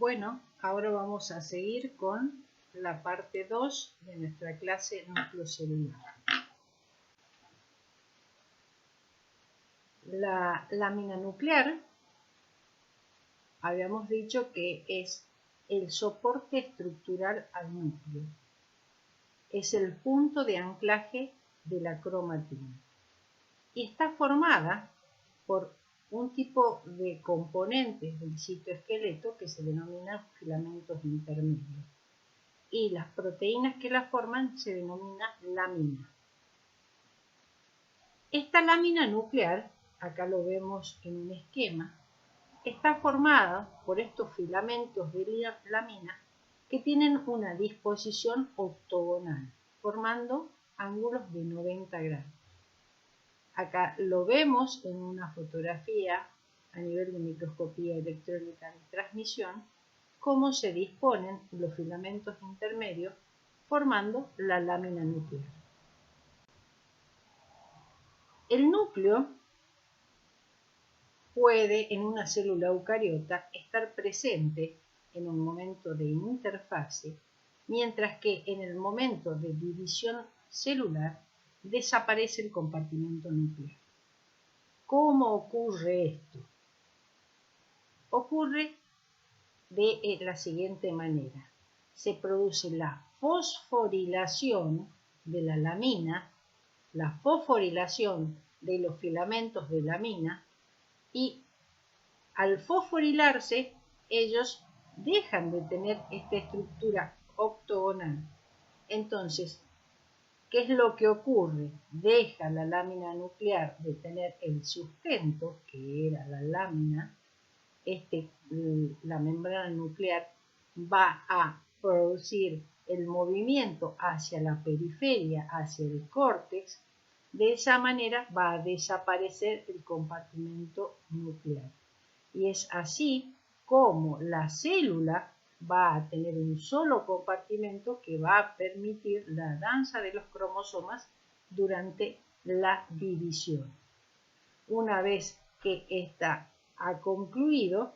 Bueno, ahora vamos a seguir con la parte 2 de nuestra clase núcleo celular. La lámina nuclear, habíamos dicho que es el soporte estructural al núcleo. Es el punto de anclaje de la cromatina. Y está formada por un tipo de componentes del citoesqueleto que se denominan filamentos intermedios. Y las proteínas que la forman se denominan lámina. Esta lámina nuclear, acá lo vemos en un esquema, está formada por estos filamentos de lámina que tienen una disposición octogonal, formando ángulos de 90 grados. Acá lo vemos en una fotografía a nivel de microscopía electrónica de transmisión, cómo se disponen los filamentos intermedios formando la lámina nuclear. El núcleo puede en una célula eucariota estar presente en un momento de interfase, mientras que en el momento de división celular desaparece el compartimento nuclear. ¿Cómo ocurre esto? Ocurre de la siguiente manera. Se produce la fosforilación de la lamina, la fosforilación de los filamentos de lamina, y al fosforilarse ellos dejan de tener esta estructura octogonal. Entonces, ¿qué es lo que ocurre? Deja la lámina nuclear de tener el sustento, que era la lámina, la membrana nuclear va a producir el movimiento hacia la periferia, hacia el córtex. De esa manera va a desaparecer el compartimento nuclear. Y es así como la célula va a tener un solo compartimento que va a permitir la danza de los cromosomas durante la división. Una vez que esta ha concluido,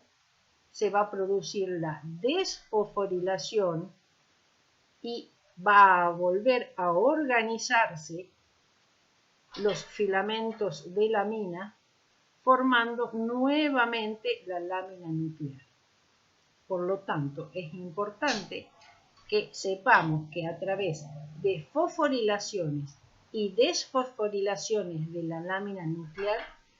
se va a producir la desfosforilación y va a volver a organizarse los filamentos de lamina, formando nuevamente la lámina nuclear. Por lo tanto, es importante que sepamos que a través de fosforilaciones y desfosforilaciones de la lámina nuclear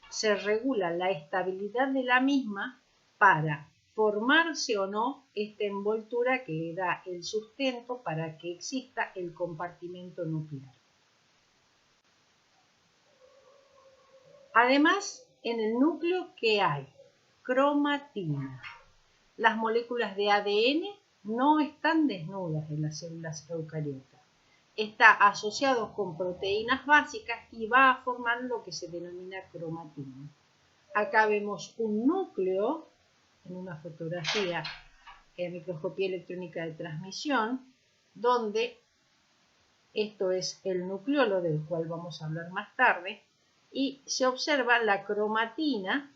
se regula la estabilidad de la misma para formarse o no esta envoltura que le da el sustento para que exista el compartimento nuclear. Además, en el núcleo, ¿qué hay? Cromatina. Las moléculas de ADN no están desnudas en las células eucariotas. Está asociado con proteínas básicas y va a formar lo que se denomina cromatina. Acá vemos un núcleo en una fotografía en microscopía electrónica de transmisión, donde esto es el nucleolo del cual vamos a hablar más tarde, y se observa la cromatina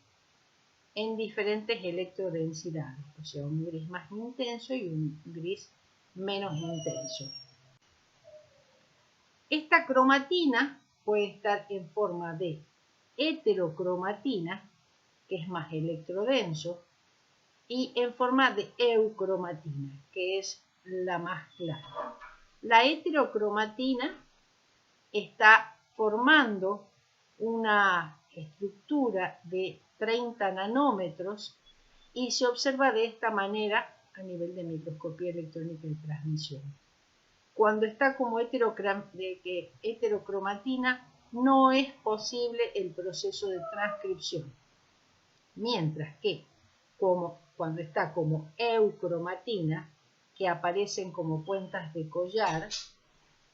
en diferentes electrodensidades, o sea, un gris más intenso y un gris menos intenso. Esta cromatina puede estar en forma de heterocromatina, que es más electrodenso, y en forma de eucromatina, que es la más clara. La heterocromatina está formando una estructura de 30 nanómetros y se observa de esta manera a nivel de microscopía electrónica de transmisión. Cuando está como heterocromatina no es posible el proceso de transcripción, mientras que cuando está como eucromatina, que aparecen como cuentas de collar,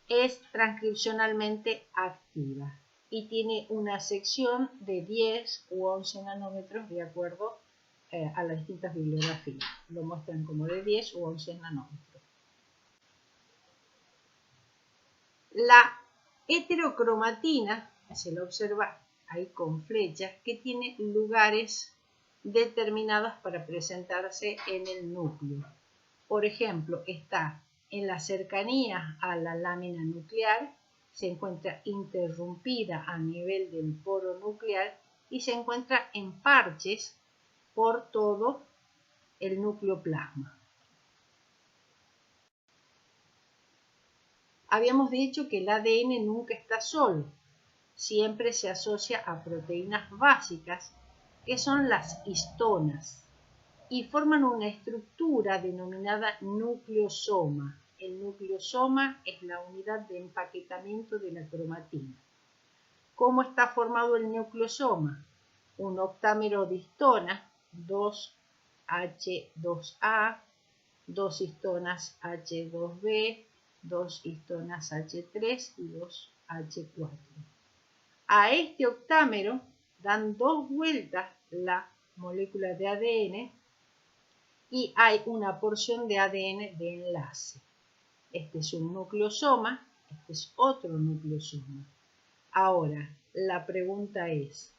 es transcripcionalmente activa y tiene una sección de 10 u 11 nanómetros de acuerdo a las distintas bibliografías. Lo muestran como de 10 u 11 nanómetros. La heterocromatina se la observa ahí con flechas que tiene lugares determinadas para presentarse en el núcleo. Por ejemplo, está en la cercanía a la lámina nuclear, se encuentra interrumpida a nivel del poro nuclear y se encuentra en parches por todo el nucleoplasma. Habíamos dicho que el ADN nunca está solo, siempre se asocia a proteínas básicas que son las histonas y forman una estructura denominada nucleosoma. El nucleosoma es la unidad de empaquetamiento de la cromatina. ¿Cómo está formado el nucleosoma? Un octámero de histonas, 2H2A, 2 histonas H2B, 2 histonas H3 y 2H4. A este octámero dan 2 vueltas la molécula de ADN y hay una porción de ADN de enlace. Este es un nucleosoma, este es otro nucleosoma. Ahora, la pregunta es,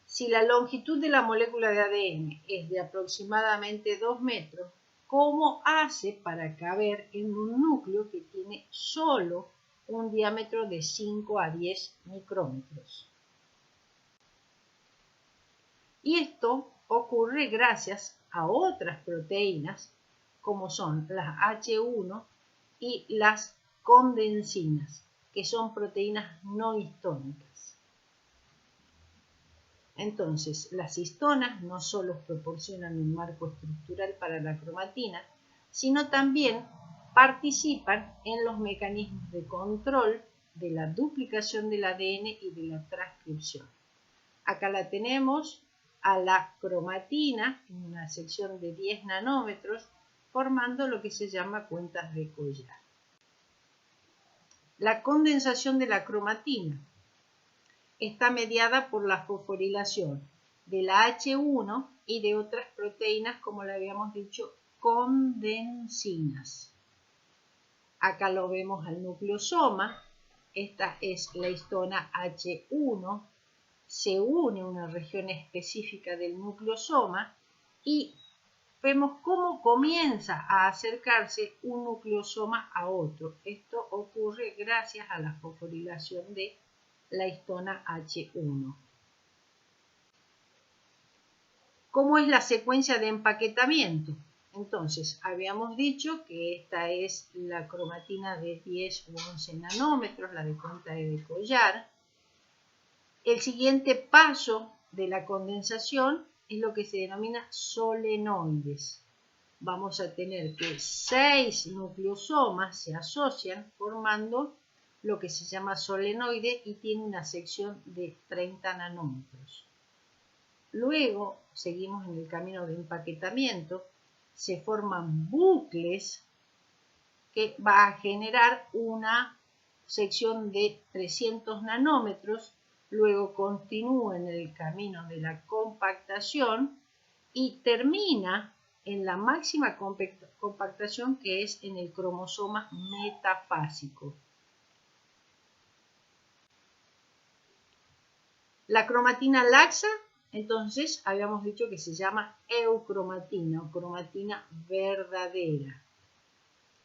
si la longitud de la molécula de ADN es de aproximadamente 2 metros, ¿cómo hace para caber en un núcleo que tiene solo un diámetro de 5 a 10 micrómetros? Y esto ocurre gracias a otras proteínas, como son las H1 y las condensinas, que son proteínas no histónicas. Entonces, las histonas no solo proporcionan un marco estructural para la cromatina, sino también participan en los mecanismos de control de la duplicación del ADN y de la transcripción. Acá la tenemos a la cromatina en una sección de 10 nanómetros, formando lo que se llama cuentas de collar. La condensación de la cromatina está mediada por la fosforilación de la H1 y de otras proteínas, como le habíamos dicho, condensinas. Acá lo vemos al nucleosoma. Esta es la histona H1. Se une a una región específica del nucleosoma y vemos cómo comienza a acercarse un nucleosoma a otro. Esto ocurre gracias a la fosforilación de la histona H1. ¿Cómo es la secuencia de empaquetamiento? Entonces, habíamos dicho que esta es la cromatina de 10 u 11 nanómetros, la de cuenta de collar. El siguiente paso de la condensación es lo que se denomina solenoides. Vamos a tener que 6 nucleosomas se asocian formando lo que se llama solenoide y tiene una sección de 30 nanómetros. Luego seguimos en el camino de empaquetamiento, se forman bucles que va a generar una sección de 300 nanómetros, luego continúa en el camino de la compactación y termina en la máxima compactación, que es en el cromosoma metafásico. La cromatina laxa, entonces, habíamos dicho que se llama eucromatina o cromatina verdadera.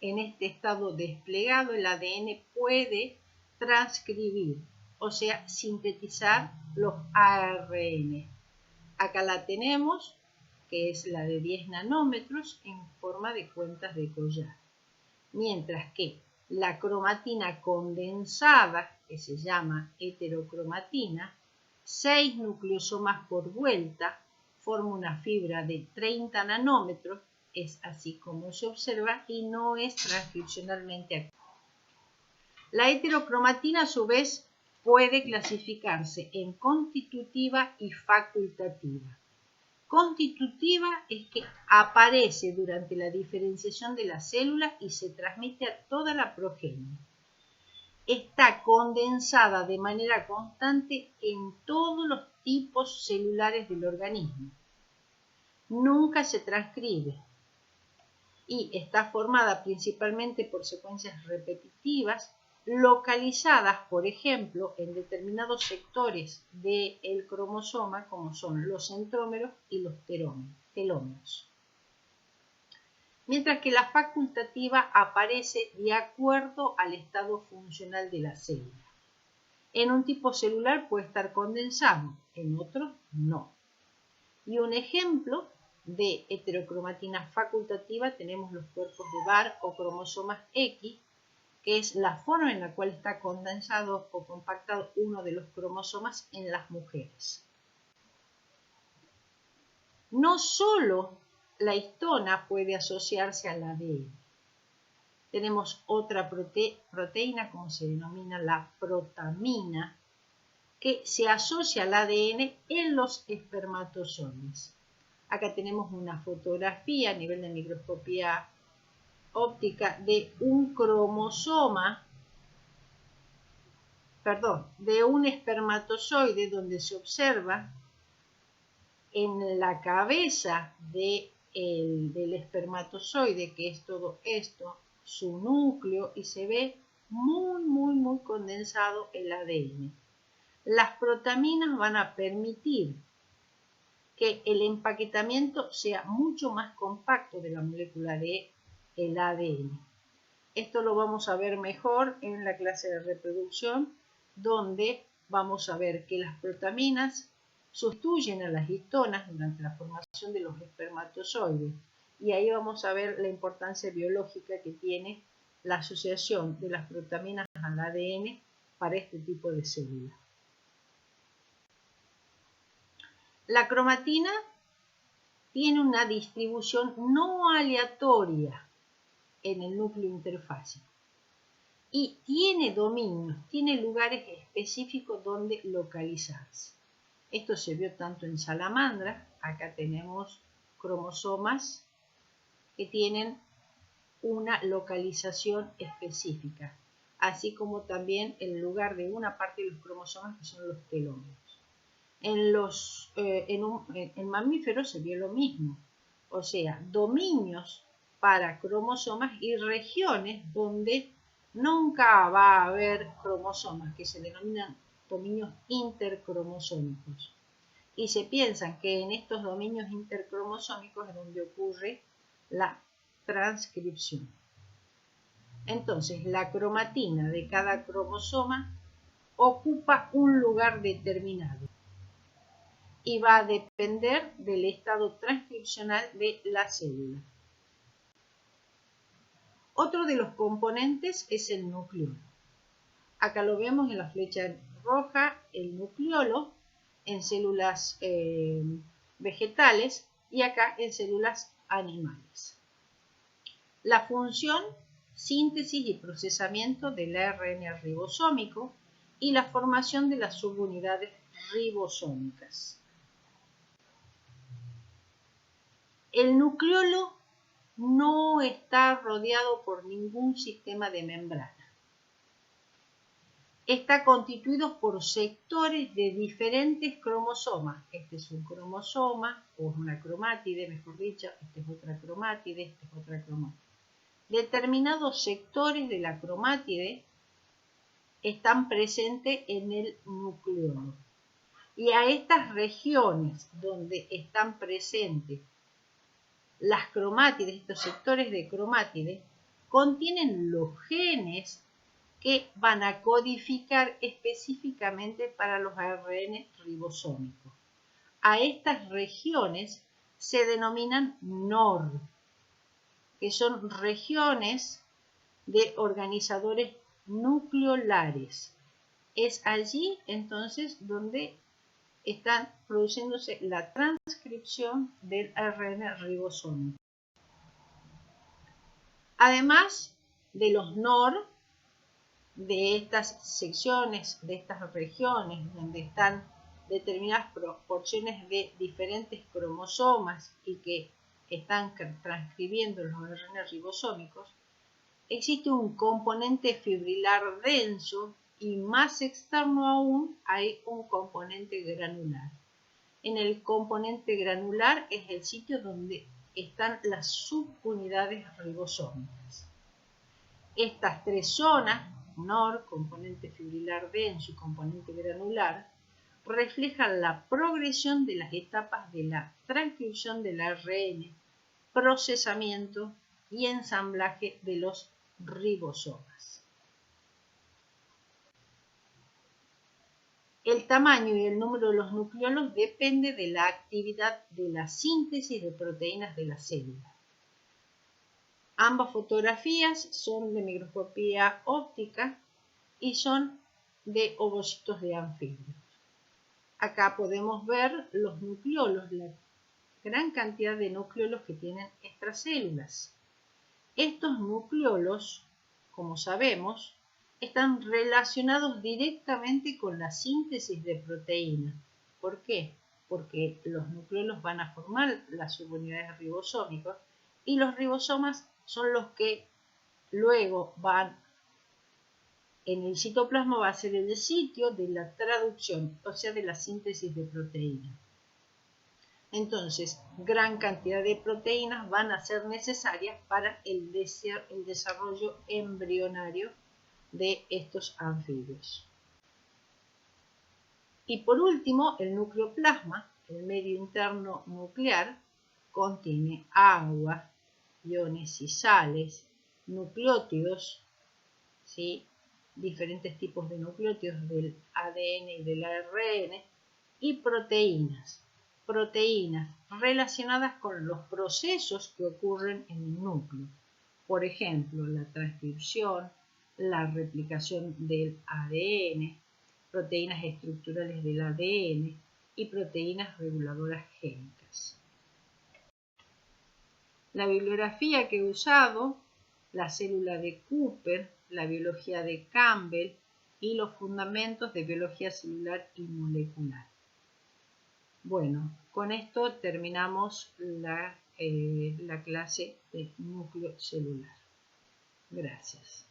En este estado desplegado, el ADN puede transcribir, o sea, sintetizar los ARN. Acá la tenemos, que es la de 10 nanómetros en forma de cuentas de collar. Mientras que la cromatina condensada, que se llama heterocromatina, 6 nucleosomas por vuelta, forma una fibra de 30 nanómetros, es así como se observa y no es transcripcionalmente activa. La heterocromatina, a su vez, puede clasificarse en constitutiva y facultativa. Constitutiva es que aparece durante la diferenciación de la célula y se transmite a toda la progenie. Está condensada de manera constante en todos los tipos celulares del organismo. Nunca se transcribe y está formada principalmente por secuencias repetitivas localizadas, por ejemplo, en determinados sectores del cromosoma, como son los centrómeros y los telómeros. Mientras que la facultativa aparece de acuerdo al estado funcional de la célula. En un tipo celular puede estar condensado, en otro no. Y un ejemplo de heterocromatina facultativa tenemos los cuerpos de Barr o cromosomas X, que es la forma en la cual está condensado o compactado uno de los cromosomas en las mujeres. No solo la histona puede asociarse al ADN. Tenemos otra proteína, como se denomina la protamina, que se asocia al ADN en los espermatozoides. Acá tenemos una fotografía a nivel de microscopía óptica de un cromosoma, de un espermatozoide donde se observa en la cabeza del espermatozoide, que es todo esto, su núcleo, y se ve muy condensado el ADN. Las protaminas van a permitir que el empaquetamiento sea mucho más compacto de la molécula del ADN. Esto lo vamos a ver mejor en la clase de reproducción, donde vamos a ver que las protaminas sustituyen a las histonas durante la formación de los espermatozoides. Y ahí vamos a ver la importancia biológica que tiene la asociación de las protaminas al ADN para este tipo de célula. La cromatina tiene una distribución no aleatoria en el núcleo interfásico y tiene dominios, tiene lugares específicos donde localizarse. Esto se vio tanto en salamandras, acá tenemos cromosomas que tienen una localización específica, así como también el lugar de una parte de los cromosomas que son los telómeros. En mamíferos se vio lo mismo, o sea, dominios para cromosomas y regiones donde nunca va a haber cromosomas, que se denominan dominios intercromosómicos. Y se piensa que en estos dominios intercromosómicos es donde ocurre la transcripción. Entonces, la cromatina de cada cromosoma ocupa un lugar determinado y va a depender del estado transcripcional de la célula. Otro de los componentes es el nucleolo. Acá lo vemos en la flecha roja, el nucleolo en células vegetales y acá en células animales. La función, síntesis y procesamiento del ARN ribosómico y la formación de las subunidades ribosómicas. El nucleolo no está rodeado por ningún sistema de membrana. Está constituido por sectores de diferentes cromosomas. Este es un cromosoma, o es una cromátide, mejor dicho, esta es otra cromátide, esta es otra cromátide. Determinados sectores de la cromátide están presentes en el nucleolo. Y a estas regiones donde están presentes las cromátides, estos sectores de cromátides, contienen los genes que van a codificar específicamente para los ARN ribosómicos. A estas regiones se denominan NOR, que son regiones de organizadores nucleolares. Es allí entonces donde están produciéndose la transcripción del ARN ribosómico. Además de los NOR, de estas secciones, de estas regiones donde están determinadas proporciones de diferentes cromosomas y que están transcribiendo los ARN ribosómicos, existe un componente fibrilar denso y más externo aún hay un componente granular. En el componente granular es el sitio donde están las subunidades ribosómicas. Estas tres zonas NOR, componente fibrilar denso y componente granular, reflejan la progresión de las etapas de la transcripción del ARN, procesamiento y ensamblaje de los ribosomas. El tamaño y el número de los nucleolos depende de la actividad de la síntesis de proteínas de la célula. Ambas fotografías son de microscopía óptica y son de ovocitos de anfibios. Acá podemos ver los nucleolos, la gran cantidad de nucleolos que tienen estas células. Estos nucleolos, como sabemos, están relacionados directamente con la síntesis de proteínas. ¿Por qué? Porque los nucleolos van a formar las subunidades ribosómicas y los ribosomas son los que luego van en el citoplasma, va a ser el sitio de la traducción, o sea, de la síntesis de proteínas. Entonces, gran cantidad de proteínas van a ser necesarias para el desarrollo embrionario de estos anfibios. Y por último, el nucleoplasma, el medio interno nuclear, contiene agua, iones y sales, nucleótidos, ¿sí? Diferentes tipos de nucleótidos del ADN y del ARN, y proteínas relacionadas con los procesos que ocurren en el núcleo. Por ejemplo, la transcripción, la replicación del ADN, proteínas estructurales del ADN y proteínas reguladoras génicas. La bibliografía que he usado, la célula de Cooper, la biología de Campbell y los fundamentos de biología celular y molecular. Bueno, con esto terminamos la clase de núcleo celular. Gracias.